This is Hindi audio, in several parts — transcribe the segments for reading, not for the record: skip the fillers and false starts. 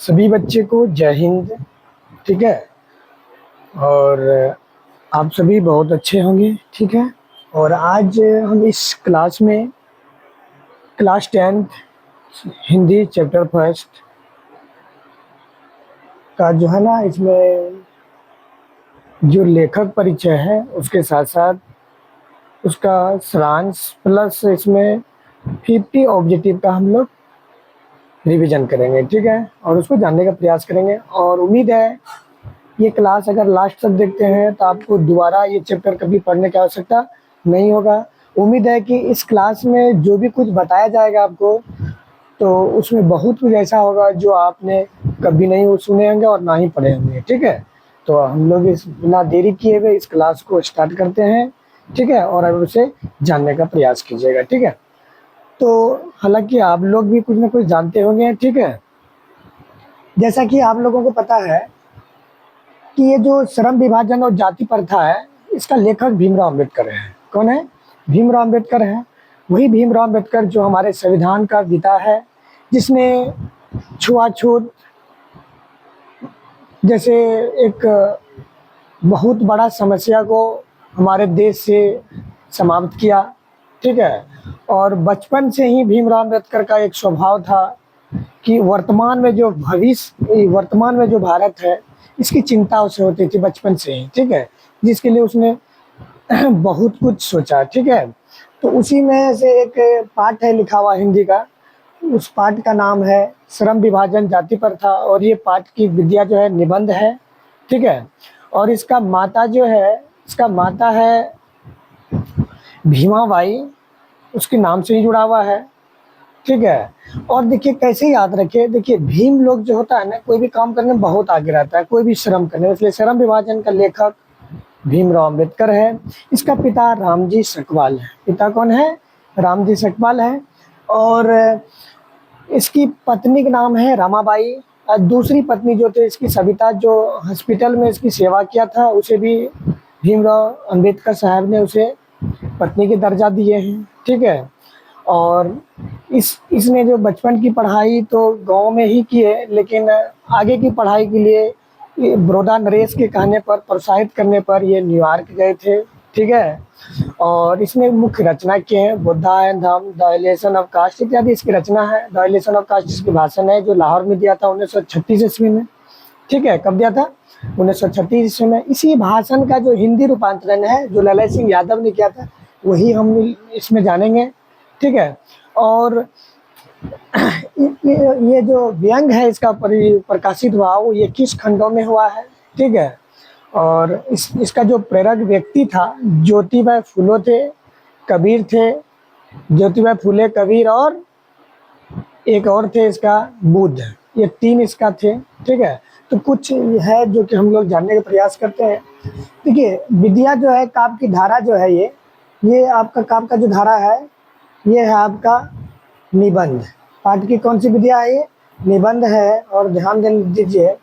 सभी बच्चे को जय हिंद। ठीक है। और आप सभी बहुत अच्छे होंगे। ठीक है। और आज हम इस क्लास में class 10th Hindi chapter first का जो है ना, इसमें जो लेखक परिचय है उसके साथ साथ उसका सारांश प्लस इसमें 50 ऑब्जेक्टिव का हम लोग रिवीजन करेंगे। ठीक है। और उसको जानने का प्रयास करेंगे और उम्मीद है ये क्लास अगर लास्ट तक देखते हैं तो आपको दोबारा ये चैप्टर कभी पढ़ने की आवश्यकता नहीं होगा। उम्मीद है कि इस क्लास में जो भी कुछ बताया जाएगा आपको, तो उसमें बहुत कुछ ऐसा होगा जो आपने कभी नहीं सुने होंगे और ना ही पढ़े होंगे। ठीक है। तो हम लोग इस बिना देरी किए हुए इस क्लास को स्टार्ट करते हैं। ठीक है। और अब उसे जानने का प्रयास कीजिएगा। ठीक है। तो हालांकि आप लोग भी कुछ ना कुछ जानते होंगे। ठीक है। जैसा कि आप लोगों को पता है कि ये जो श्रम विभाजन और जाति प्रथा है, इसका लेखक भीमराव अम्बेडकर है। कौन है? भीमराव अम्बेडकर है। वही भीमराव अम्बेडकर जो हमारे संविधान का पिता है, जिसने छुआछूत जैसे एक बहुत बड़ा समस्या को हमारे देश से समाप्त किया। ठीक है। और बचपन से ही भीमराव अम्बेडकर का एक स्वभाव था कि वर्तमान में जो भारत है, इसकी चिंता उसे होती थी बचपन से ही। ठीक है। जिसके लिए उसने बहुत कुछ सोचा। ठीक है। तो उसी में से एक पाठ है लिखा हुआ हिंदी का। उस पाठ का नाम है श्रम विभाजन जाति प्रथा, और ये पाठ की विद्या जो है निबंध है। ठीक है। और इसका माता है भीमाबाई, उसके नाम से ही जुड़ा हुआ है। ठीक है। और देखिए कैसे याद रखे, देखिए भीम लोग जो होता है ना, कोई भी काम करने में बहुत आगे रहता है, कोई भी श्रम करने में। इसलिए श्रम विभाजन का लेखक भीमराव अम्बेडकर है। इसका पिता रामजी सकपाल है। पिता कौन है? रामजी सकपाल है। और इसकी पत्नी का नाम है रमाबाई। और दूसरी पत्नी जो थे इसकी सविता, जो हॉस्पिटल में इसकी सेवा किया था, उसे भी भीमराव अम्बेडकर साहब ने उसे पत्नी के दर्जा दिए हैं। ठीक है। और इसने जो बचपन की पढ़ाई तो गांव में ही की है, लेकिन आगे की पढ़ाई के लिए ये बड़ौदा नरेश के कहने पर, प्रोत्साहित करने पर ये न्यूयॉर्क गए थे। ठीक है। और इसमें मुख्य रचना किए हैं Buddha and Dhamma, the relation of caste इत्यादि इसकी रचना है। द रिलेशन ऑफ कास्ट इसकी भाषण है जो लाहौर में दिया था 1936 ईस्वी में। ठीक है। कब दिया था? 1936 ईस्वी में। इसी भाषण का जो हिंदी रूपांतरण है जो ललन सिंह यादव ने किया था, वही हम इसमें जानेंगे। ठीक है। और ये जो व्यंग है इसका प्रकाशित हुआ, वो 21 खंडों में हुआ है। ठीक है। और इसका जो प्रेरक व्यक्ति था, ज्योतिबा फुले थे, कबीर थे। ज्योतिबा फुले, कबीर और एक और थे इसका बुद्ध। ये तीन इसका थे। ठीक है। तो कुछ है जो कि हम लोग जानने का प्रयास करते हैं। देखिए विद्या जो है, काव्य की धारा जो है, ये आपका काव्य का जो धारा है, ये है आपका निबंध। पाठ की कौन सी विद्या है? ये निबंध है। और ध्यान दीजिए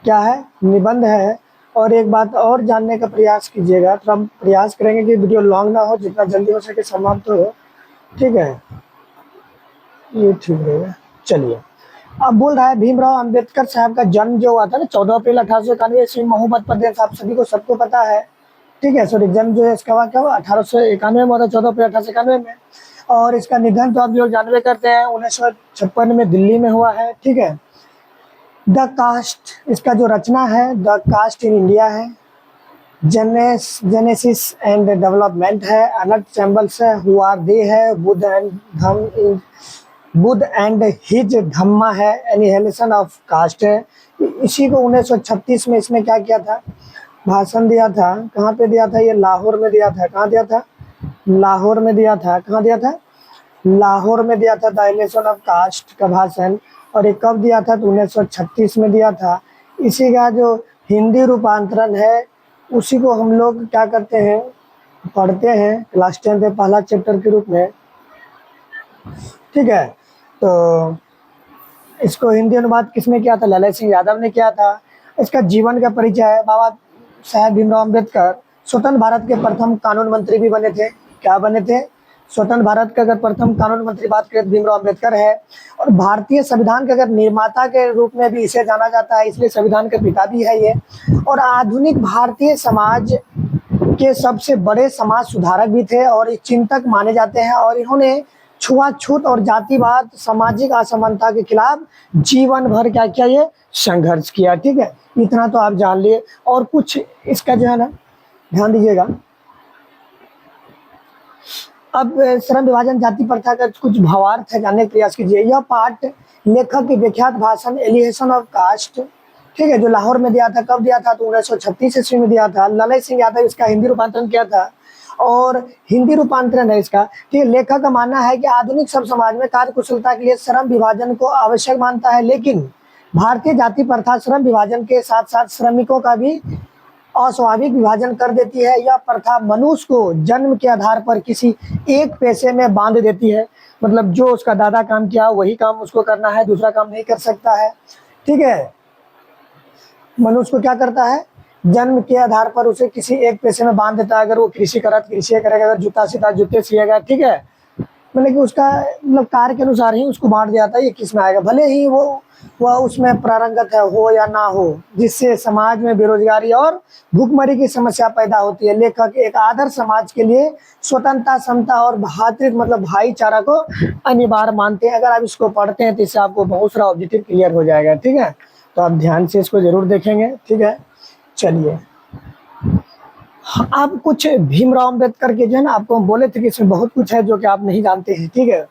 क्या है? निबंध है। और एक बात और जानने का प्रयास कीजिएगा, तो हम प्रयास करेंगे कि वीडियो लॉन्ग ना हो, जितना जल्दी हो सके समाप्त हो। ठीक है। ये ठीक रहेगा। चलिए, अब बोल रहा है भीमराव अम्बेडकर साहब का जन्म जो हुआ था ना 14 अप्रैल 1891 ईस्वी महोबत प्रदेश, आप सभी को सबको पता है। ठीक है। सॉरी, जन्म जो है इसका क्या हुआ? 1891 में हुआ, 14 अप्रैल 1891 में। और इसका निधन तो आप लोग जानवे करते हैं 1956 में दिल्ली में हुआ है। ठीक है। द कास्ट इसका जो रचना है, द कास्ट इन इंडिया है। जेनेसिस एंड डेवलपमेंट है। अनट चैम्बल्स है, हु आर दे है। बुद्ध एंड हिज धम्मा है। एनिहिलेशन ऑफ कास्ट है। इसी को 1936 में इसने क्या किया था? भाषण दिया था। कहाँ पे दिया था? ये लाहौर में दिया था। कहाँ दिया था? लाहौर में दिया था। कहाँ दिया था? लाहौर में दिया था। द रिलेशन ऑफ कास्ट का भाषण। और ये कब दिया था? तो 1936 में दिया था। इसी का जो हिंदी रूपांतरण है, उसी को हम लोग क्या करते हैं? पढ़ते हैं क्लास 10 में पहला चैप्टर के रूप में। ठीक है। तो इसको हिंदी अनुवाद किसने किया था? ललन सिंह यादव ने किया था। इसका जीवन का परिचय है। बाबा साहेब भीमराव अम्बेडकर स्वतंत्र भारत के प्रथम कानून मंत्री भी बने थे। क्या बने थे? स्वतंत्र भारत का अगर प्रथम कानून मंत्री बात करें तो भीमराव अम्बेडकर है। और भारतीय संविधान के अगर निर्माता के रूप में भी इसे जाना जाता है, इसलिए संविधान के पिता भी है ये। और आधुनिक भारतीय समाज के सबसे बड़े समाज सुधारक भी थे और एक चिंतक माने जाते हैं। और इन्होंने छुआछूत और जातिवाद, सामाजिक असमानता के खिलाफ जीवन भर क्या किया, ये संघर्ष किया। ठीक है, इतना तो आप जान लिए। और कुछ इसका जो है ना ध्यान दीजिएगा। अब श्रम विभाजन, जाति प्रथा का कुछ भावार्थ है, जानने का प्रयास कीजिए। यह पाठ लेखक के विख्यात भाषण एलिएशन ऑफ कास्ट, ठीक है, जो लाहौर में दिया था। कब दिया था? तो 1936 ईस्वी में दिया था। ललय सिंह यादव इसका हिंदी रूपांतरण किया था और हिंदी रूपांतरण है इसका। ठीक है, लेखक का मानना है कि आधुनिक सब समाज में कार्य कुशलता के लिए श्रम विभाजन को आवश्यक मानता है, लेकिन भारतीय जाति प्रथा श्रम विभाजन के साथ साथ श्रमिकों का भी अस्वाभाविक विभाजन कर देती है। यह प्रथा मनुष्य को जन्म के आधार पर किसी एक पेशे में बांध देती है। मतलब जो उसका दादा काम किया वही काम उसको करना है, दूसरा काम नहीं कर सकता है। ठीक है, मनुष्य को क्या करता है, जन्म के आधार पर उसे किसी एक पेशे में बांध देता है। अगर वो कृषि करा तो कृषि करेगा, अगर जूता सीता जूते सिएगा। ठीक है, मतलब कि उसका मतलब कार्य के अनुसार ही उसको बांट दिया जाता है, ये किस में आएगा, भले ही वह उसमें प्रारंगत है हो या ना हो, जिससे समाज में बेरोजगारी और भूखमरी की समस्या पैदा होती है। लेखक एक आदर्श समाज के लिए स्वतंत्रता, समता और भातृत्व मतलब भाईचारा को अनिवार्य मानते हैं। अगर आप इसको पढ़ते हैं तो इससे आपको बहुत सारा ऑब्जेक्टिव क्लियर हो जाएगा। ठीक है, तो आप ध्यान से इसको जरूर देखेंगे। ठीक है, चलिए आप कुछ भीमराव अम्बेडकर के जो है ना, आपको हम बोले थे कि इसमें बहुत कुछ है जो कि आप नहीं जानते हैं। ठीक है,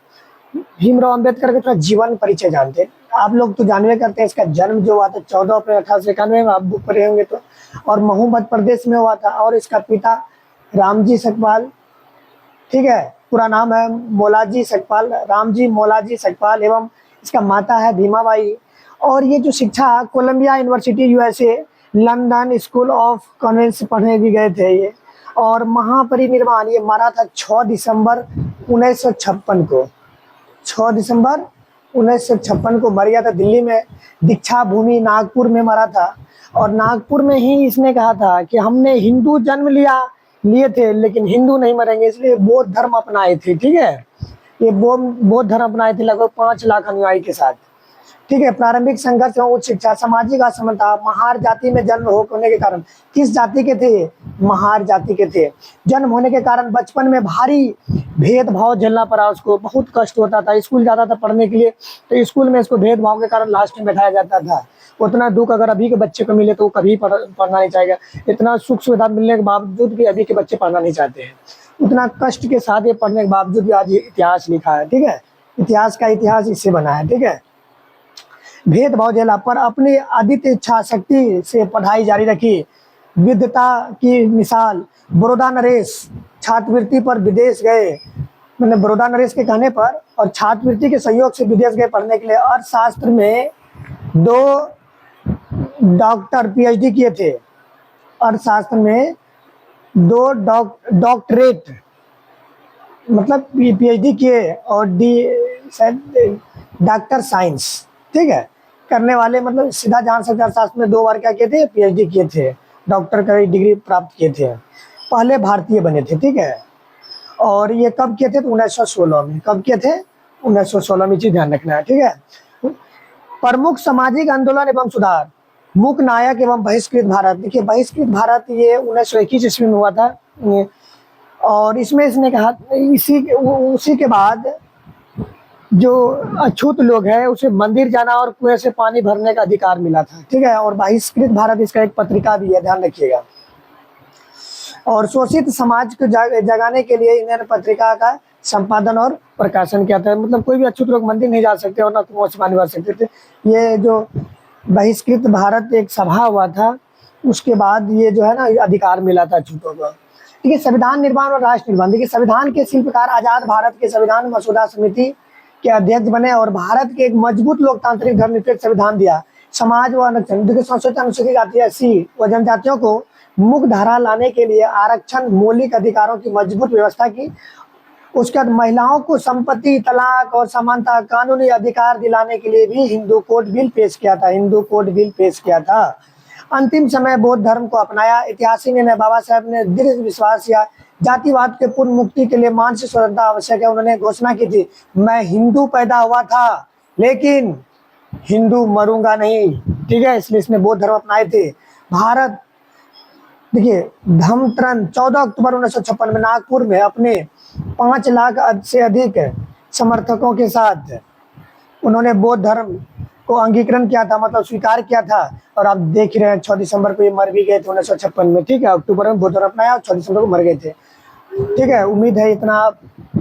भीमराव अम्बेडकर का थोड़ा जीवन परिचय जानते हैं। आप लोग तो जानवे करते हैं, इसका जन्म जो हुआ था 14 अप्रैल 1891 में, आप बुक पढ़े होंगे तो। और महू मध्य प्रदेश में हुआ था। और इसका पिता रामजी सकपाल, ठीक है, पूरा नाम है मोलाजी सकपाल, रामजी मोलाजी सकपाल, एवं इसका माता है भीमाबाई। और ये जो शिक्षा Columbia university USA, London school of convents पढ़ने भी गए थे ये। और महापरिनिर्वाण ये मरा था 6 दिसंबर 1956 को। 6 दिसंबर 1956 को मर गया था दिल्ली में। दीक्षा भूमि नागपुर में मरा था। और नागपुर में ही इसने कहा था कि हमने हिंदू जन्म लिए थे लेकिन हिंदू नहीं मरेंगे, इसलिए बौद्ध धर्म अपनाए थे। ठीक है, ये बौद्ध धर्म अपनाए थे लगभग 5 लाख अनुयायी के साथ। ठीक है, प्रारंभिक संघर्ष एवं उच्च शिक्षा, सामाजिक असमानता, महार जाति में जन्म होने के कारण। किस जाति के थे? महार जाति के थे। जन्म होने के कारण बचपन में भारी भेदभाव झेलना पड़ा उसको, बहुत कष्ट होता था। स्कूल जाता था पढ़ने के लिए तो स्कूल में इसको भेदभाव के कारण लास्ट में बैठाया जाता था। उतना दुख अगर अभी के बच्चे को मिले तो वो कभी पढ़ना नहीं चाहेगा। इतना सुख सुविधा मिलने के बावजूद भी अभी के बच्चे पढ़ना नहीं चाहते हैं। उतना कष्ट के साथ ये पढ़ने के बावजूद भी आज इतिहास लिखा है। ठीक है, इतिहास का इतिहास इससे बना है। ठीक है, भेदभाव झेला पर अपनी अदित इच्छा शक्ति से पढ़ाई जारी रखी। विद्वता की मिसाल बड़ौदा नरेश छात्रवृत्ति पर विदेश गए, मैंने बड़ौदा नरेश के कहने पर और छात्रवृत्ति के सहयोग से विदेश गए पढ़ने के लिए। अर्थशास्त्र में 2 डॉक्टर PhD किए थे। अर्थशास्त्र में 2 डॉक्टरेट मतलब PhD किए और डॉक्टर साइंस, ठीक है, करने वाले, मतलब सीधा जान सकते हैं अर्थशास्त्र में 2 बार क्या किए थे, PhD किए थे, डॉक्टर का डिग्री प्राप्त किए थे। पहले भारतीय बने थे। ठीक है, और ये कब किए थे? तो 1916 में। कब किए थे? 1916 में, चीज ध्यान रखना है। ठीक है, प्रमुख सामाजिक आंदोलन एवं सुधार, मुख्य नायक एवं बहिष्कृत भारत। देखिए बहिष्कृत भारत ये 1921 ईस्वी में हुआ था। और इसमें इसने कहा उसी के बाद जो अछूत लोग हैं उसे मंदिर जाना और कुएं से पानी भरने का अधिकार मिला था। ठीक है, और बहिष्कृत भारत इसका एक पत्रिका भी है, ध्यान रखिएगा। और शोषित समाज को जगाने के लिए इन्होंने पत्रिका का संपादन और प्रकाशन किया था। मतलब कोई भी अछूत लोग मंदिर नहीं जा सकते और ना कुएं से पानी भर सकते थे। ये जो बहिष्कृत भारत एक सभा हुआ था, उसके बाद ये जो है ना अधिकार मिला था अछूतों को। ठीक है, संविधान निर्माण और राष्ट्र निर्माण। देखिए संविधान के शिल्पकार आजाद भारत के संविधान मसौदा समिति के अध्यक्ष बने और भारत के एक मजबूत लोकतांत्रिक धर्मनिरपेक्ष संविधान दिया। समाज व संशोधित अनुसूचित जाति SC व जनजातियों को मुख्य धारा लाने के लिए आरक्षण, मौलिक अधिकारों की मजबूत व्यवस्था की। उसके बाद महिलाओं को संपत्ति, तलाक और समानता, कानूनी अधिकार दिलाने के लिए भी हिंदू कोड बिल पेश किया था। हिंदू कोड बिल पेश किया था। अंतिम समय बौद्ध धर्म को अपनाया। ऐतिहासिक निर्णय बाबा साहब ने दृढ़ विश्वास या जातिवाद के पूर्ण मुक्ति के लिए मानसिक स्वतंत्रता आवश्यक है। उन्होंने घोषणा की थी, मैं हिंदू पैदा हुआ था लेकिन हिंदू मरूंगा नहीं, ठीक है, इसलिए इसने बौद्ध धर्म अपनाए थे। भारत, देखिए, धम्मतरन 14 अक्टूबर 1956 में नागपुर में अपने 5 लाख से अधिक समर्थकों के साथ उन्होंने बौद्ध धर्म को अंगीकरण किया था, मतलब स्वीकार किया था। और आप देख ही रहे हैं 6 दिसंबर को ये मर भी गए थे 1956 में, ठीक है, अक्टूबर में बौद्ध धर्म अपनाया और 6 दिसंबर को मर गए थे, ठीक है। उम्मीद है इतना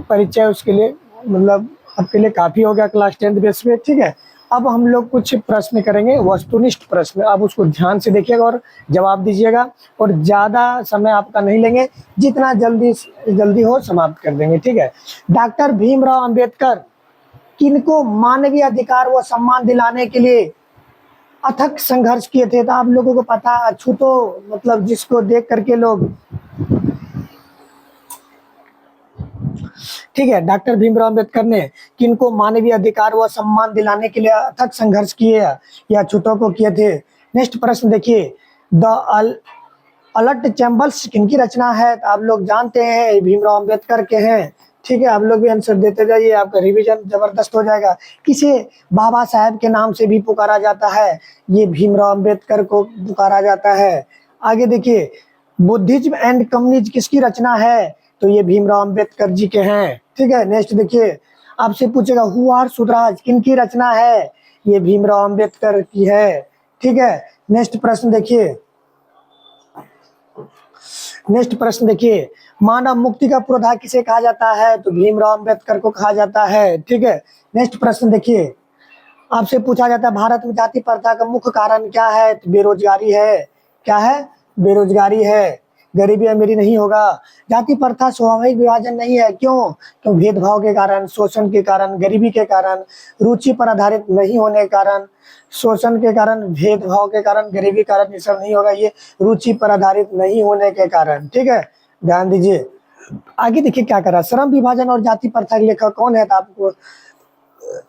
परिचय उसके लिए, मतलब आपके लिए काफ़ी हो गया क्लास 10th बेस पे, ठीक है। अब हम लोग कुछ प्रश्न करेंगे, वस्तुनिष्ठ प्रश्न, आप उसको ध्यान से देखिएगा और जवाब दीजिएगा, और ज़्यादा समय आपका नहीं लेंगे, जितना जल्दी हो समाप्त कर देंगे, ठीक है। डॉक्टर भीमराव अंबेडकर किनको मानवीय अधिकार व सम्मान दिलाने के लिए अथक संघर्ष किए थे? तो आप लोगों को पता, अछूतो मतलब जिसको देख करके लोग, ठीक है, डॉक्टर भीमराव अंबेडकर ने किनको मानवीय अधिकार व सम्मान दिलाने के लिए अथक संघर्ष किए या छूतों को किए थे? नेक्स्ट प्रश्न देखिए, द अलर्ट चैम्बर्स किनकी रचना है? तो आप लोग जानते हैं भीमराव अंबेडकर के हैं, ठीक है। आप लोग भी आंसर देते जाइए, आपका रिवीजन जबरदस्त हो जाएगा। किसे बाबा साहेब के नाम से भी पुकारा जाता है? ये भीमराव अंबेडकर को पुकारा जाता है। आगे देखिए, बुद्धिज्म एंड कम्युनिज्म किसकी रचना है? तो ये भीमराव अंबेडकर जी के हैं, ठीक है। नेक्स्ट देखिए, आपसे पूछेगा हु आर सुधराज किनकी रचना है? ये भीमराव अंबेडकर की है, ठीक है। नेक्स्ट प्रश्न देखिए, मानव मुक्ति का पुरोधा किसे कहा जाता है? तो भीमराव अंबेडकर को कहा जाता है, ठीक है। नेक्स्ट प्रश्न देखिए, आपसे पूछा जाता है भारत में जाति प्रथा का मुख्य कारण क्या है? तो बेरोजगारी है। क्या है? बेरोजगारी है। गरीबी अमीरी नहीं होगा। जाति प्रथा स्वाभाविक विभाजन नहीं है, क्यों? क्यों भेदभाव के कारण, शोषण के कारण, गरीबी के कारण, रुचि पर आधारित नहीं होने के कारण, शोषण के कारण, भेदभाव के कारण, गरीबी के कारण ये सब नहीं होगा, ये रुचि पर आधारित नहीं होने के कारण, ठीक है, ध्यान दीजिए। आगे देखिए क्या करा, श्रम विभाजन और जाति प्रथा के लेखक कौन है? तो आपको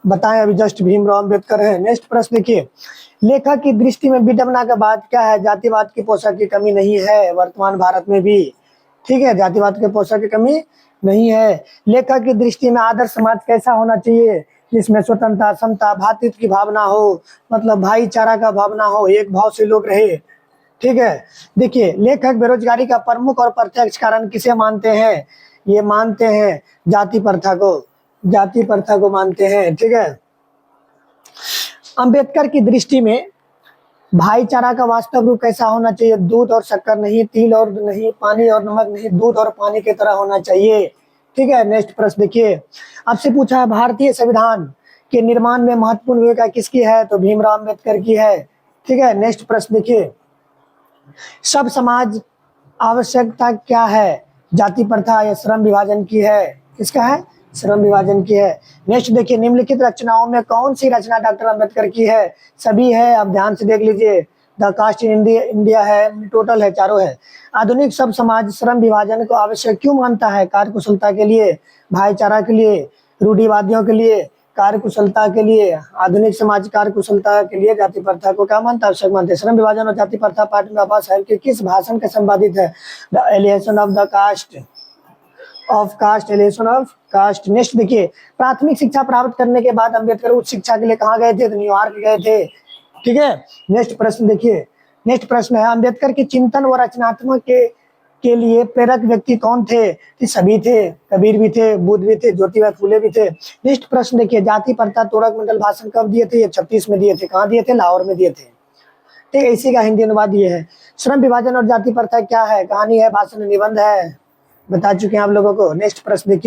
बताएं, अभी जस्ट भीमराव अंबेडकर है। नेक्स्ट प्रश्न देखिए, लेखक की दृष्टि में विडंबना का बात क्या है? जातिवाद की पोषक की कमी नहीं है वर्तमान भारत में भी, ठीक है, जातिवाद के पोषक की कमी नहीं है। लेखक की दृष्टि में आदर्श समाज कैसा होना चाहिए? जिसमें स्वतंत्रता, समता, भातृत्व की भावना हो, मतलब भाईचारा का भावना हो, एक भाव से लोग रहे, ठीक है। देखिए, लेखक बेरोजगारी का प्रमुख और प्रत्यक्ष कारण किसे मानते हैं? ये मानते हैं जाति प्रथा को, जाति प्रथा को मानते हैं, ठीक है। अंबेडकर की दृष्टि में भाईचारा का वास्तव रूप कैसा होना चाहिए? दूध और शक्कर नहीं, तिल और नहीं, पानी और नमक नहीं, दूध और पानी की तरह होना चाहिए, ठीक है। नेक्स्ट प्रश्न देखिए, आपसे पूछा है भारतीय संविधान के निर्माण में महत्वपूर्ण भूमिका किसकी है? तो भीमराव अंबेडकर की है, ठीक है। नेक्स्ट प्रश्न देखिए, सब समाज आवश्यकता क्या है? जाति प्रथा या श्रम विभाजन की है? किसका है? श्रम विभाजन की है। नेक्स्ट देखिए, निम्नलिखित रचनाओं में कौन सी रचना डॉक्टर अंबेडकर की है? सभी है, आप ध्यान से देख लीजिए। द कास्ट इन इंडिया है, टोटल है, चारों है। आधुनिक सब समाज श्रम विभाजन को आवश्यक क्यों मानता है? कार्यकुशलता के लिए, भाईचारा के लिए, रूढ़िवादियों के लिए, कार्यकुशलता के लिए। आधुनिक समाज कार्यकुशलता के लिए जाति प्रथा को क्या मानता है? आवश्यक मानते हैं। श्रम विभाजन और जाति प्रथा पाठ में बाबा साहेब के किस भाषण का संपादित है? The annihilation of the caste, annihilation of caste. Next देखिए, प्राथमिक शिक्षा प्राप्त करने के बाद अंबेडकर उच्च शिक्षा के लिए कहाँ गए थे? तो न्यूयॉर्क गए थे, ठीक है। नेक्स्ट प्रश्न देखिए, नेक्स्ट प्रश्न है अंबेडकर के चिंतन व रचनात्मक के लिए प्रेरक व्यक्ति कौन थे? तो सभी थे, कबीर भी थे, बुद्ध भी थे, ज्योतिबा फूले भी थे। नेक्स्ट प्रश्न देखिए, जाति प्रथा तोड़क मंडल भाषण कब दिए थे? ये 36 में दिए थे। कहाँ दिए थे? लाहौर में दिए थे, ठीक है। इसी का हिंदी अनुवाद ये है। श्रम विभाजन और जाति प्रथा क्या है? कहानी है, भाषण, निबंध है, बता चुके हैं आप लोगों को। नेक्स्ट प्रश्न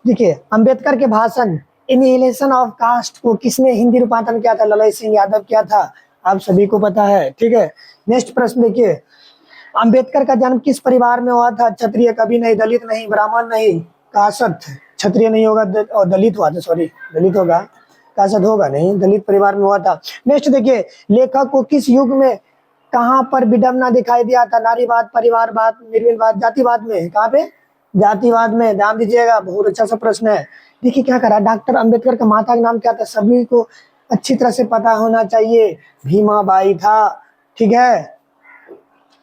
देखिए, अंबेडकर के भाषण इनहेलेशन ऑफ कास्ट को किसने हिंदी रूपांतरण किया था? ललित सिंह यादव किया था, आप सभी को पता है, ठीक है। नेक्स्ट प्रश्न देखिए, अंबेडकर का जन्म किस परिवार में हुआ था? क्षत्रिय कभी नहीं, दलित नहीं, ब्राह्मण नहीं, कासत, क्षत्रिय नहीं होगा और दलित हुआ था, सॉरी दलित होगा, कासत होगा नहीं, दलित परिवार में हुआ था। नेक्स्ट देखिए, लेखक को किस युग में कहाँ पर विडंबना दिखाई दिया था? नारीवाद, परिवारवाद, निर्विवाद, जातिवाद में। कहाँ पे? जातिवाद में, ध्यान दीजिएगा, बहुत अच्छा सा प्रश्न है। देखिए क्या करा, डॉक्टर अंबेडकर का माता का नाम क्या था? सभी को अच्छी तरह से पता होना चाहिए, भीमाबाई था, ठीक है।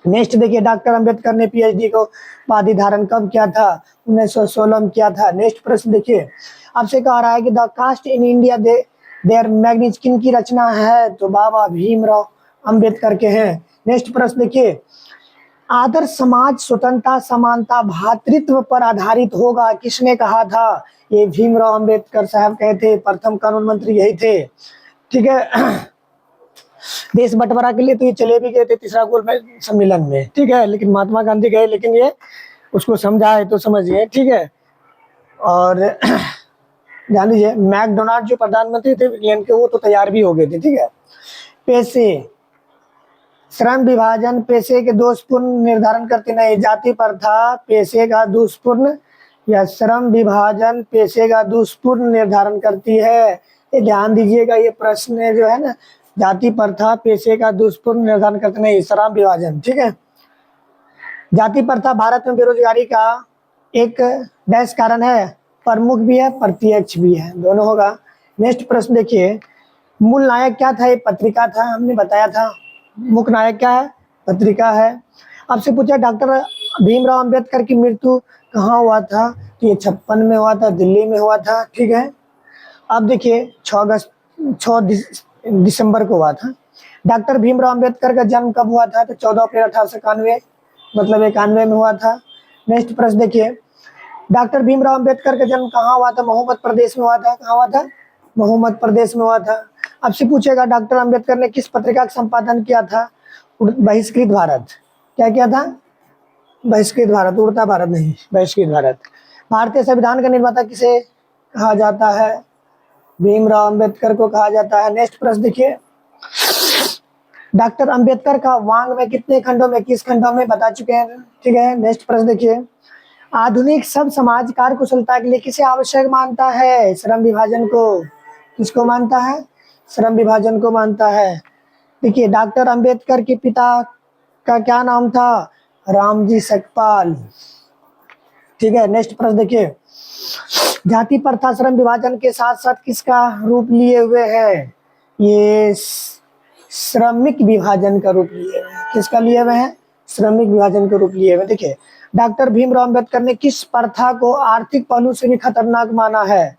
नेक्स्ट देखिए, डॉक्टर अंबेडकर ने पीएचडी को उपाधि धारण कब किया था? 1916 में किया था। नेक्स्ट प्रश्न देखिए, आपसे कह रहा है कि the caste in India their mechanism की रचना है? तो बाबा भीमराव अंबेडकर के हैं। नेक्स्ट प्रश्न देखिए, आदर्श समाज स्वतंत्रता, समानता, भ्रातृत्व पर आधारित होगा, किसने कहा था? ये भीमराव अंबेडकर साहब कहे थे, प्रथम कानून मंत्री यही थे। ठीक है। देश बंटवारा के लिए तो ये चले भी गए थे तीसरा गोलमेज सम्मेलन में, ठीक है, लेकिन महात्मा गांधी गए, लेकिन ये उसको समझाए तो समझिए, ठीक है। और ध्यान दीजिए, मैकडोनाल्ड जो प्रधानमंत्री थे इंग्लैंड के, वो तो तैयार भी हो गए थे, ठीक है। पैसे, श्रम विभाजन पेशे के दोषपूर्ण निर्धारण करती नहीं, जाति प्रथा पेशे का दुष्पूर्ण या श्रम विभाजन पेशे का दुष्पूर्ण निर्धारण करती है? ये ध्यान दीजिएगा, ये प्रश्न जो है ना, जाति प्रथा पेशे का दुष्पूर्ण निर्धारण करते नहीं, श्रम विभाजन, ठीक है। जाति प्रथा भारत में बेरोजगारी का एक डैश कारण है, प्रमुख भी है प्रत्यक्ष भी है, दोनों होगा। नेक्स्ट प्रश्न देखिए, मूल नायक क्या था? ये पत्रिका था, हमने बताया था। मुख्य नायक क्या है? पत्रिका है। आपसे पूछा डॉक्टर भीमराव अंबेडकर की मृत्यु कहाँ हुआ था? तो ये 56 में हुआ था, दिल्ली में हुआ था, ठीक है। अब देखिए 6 दिसंबर को हुआ था। डॉक्टर भीमराव अंबेडकर का जन्म कब हुआ था? तो 14 अप्रैल 1891, मतलब 91 में हुआ था। नेक्स्ट प्रश्न देखिए, डॉक्टर भीमराव अंबेडकर का जन्म कहाँ हुआ था? महोमत प्रदेश में हुआ था। कहाँ हुआ था? महोमत प्रदेश में हुआ था। आपसे पूछेगा डॉक्टर अंबेडकर ने किस पत्रिका का संपादन किया था? बहिष्कृत भारत। क्या किया था? बहिष्कृत भारत, उड़ता भारत नहीं, बहिष्कृत भारत। भारतीय संविधान का निर्माता किसे कहा जाता है? भीमराव अंबेडकर को कहा जाता है। नेक्स्ट प्रश्न देखिए, डॉक्टर अंबेडकर का वांग्मय कितने खंडों में, किस खंडों में बता चुके हैं, ठीक है। नेक्स्ट प्रश्न देखिए, आधुनिक सब समाज कार्य कुशलता के लिए किसे आवश्यक मानता है? श्रम विभाजन को। किसको मानता है? श्रम विभाजन को मानता है। देखिए, डॉक्टर अंबेडकर के पिता का क्या नाम था? रामजी सकपाल, ठीक है। नेक्स्ट प्रश्न देखिए, जाति प्रथा श्रम विभाजन के साथ साथ किसका रूप लिए हुए है? ये श्रमिक विभाजन का रूप लिए हुए हैं। किसका लिए हुए हैं? श्रमिक विभाजन का रूप लिए हुए। देखिए, डॉक्टर भीमराव अंबेडकर ने किस प्रथा को आर्थिक पहलू से भी खतरनाक माना है?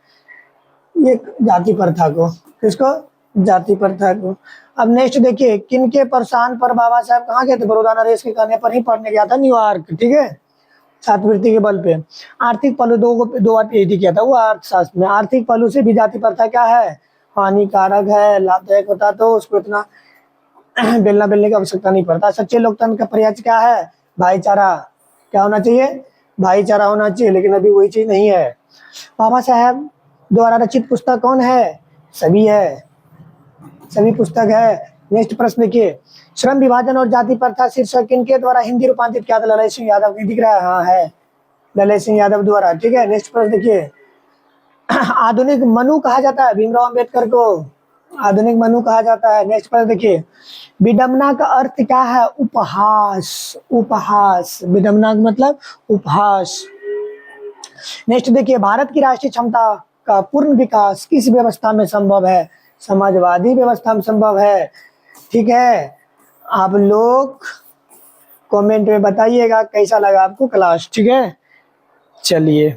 ये जाति प्रथा को। किसको? जाति प्रथा को। अब नेक्स्ट देखिए, किनके प्रोत्साहन पर बाबा साहब कहाँ गए थे? बड़ौदा नरेश के कहने पर ही पढ़ने गया था न्यूयॉर्क, ठीक है, छात्रवृत्ति के बल पे। आर्थिक पहलू दो बार पीएचडी किया था वो अर्थशास्त्र में। आर्थिक पहलू से भी जाति प्रथा क्या है? हानिकारक है। लाभदायक होता तो उसको इतना बेलना बेलने की आवश्यकता नहीं पड़ता। सच्चे लोकतंत्र का प्रयास क्या है? भाईचारा। क्या होना चाहिए? भाईचारा होना चाहिए, लेकिन अभी वही चीज नहीं है। बाबा साहब द्वारा रचित पुस्तक कौन है? सभी है, सभी पुस्तक है। नेक्स्ट प्रश्न देखिए, श्रम विभाजन और जाति प्रथा शीर्षक किनके द्वारा हिंदी रूपांतरित किया था? ललित सिंह यादव। नहीं दिख रहा है? हाँ है, ललित सिंह यादव द्वारा, ठीक है। नेक्स्ट प्रश्न देखिए, आधुनिक मनु कहा जाता है भीमराव अंबेडकर को। आधुनिक मनु कहा जाता है। नेक्स्ट प्रश्न देखिए, विडंबना का अर्थ क्या है? उपहास। उपहास, विडंबना का मतलब उपहास। नेक्स्ट देखिए, भारत की राष्ट्रीय क्षमता का पूर्ण विकास किस व्यवस्था में संभव है? समाजवादी व्यवस्था में संभव है, ठीक है। आप लोग कमेंट में बताइएगा कैसा लगा आपको क्लास, ठीक है। चलिए।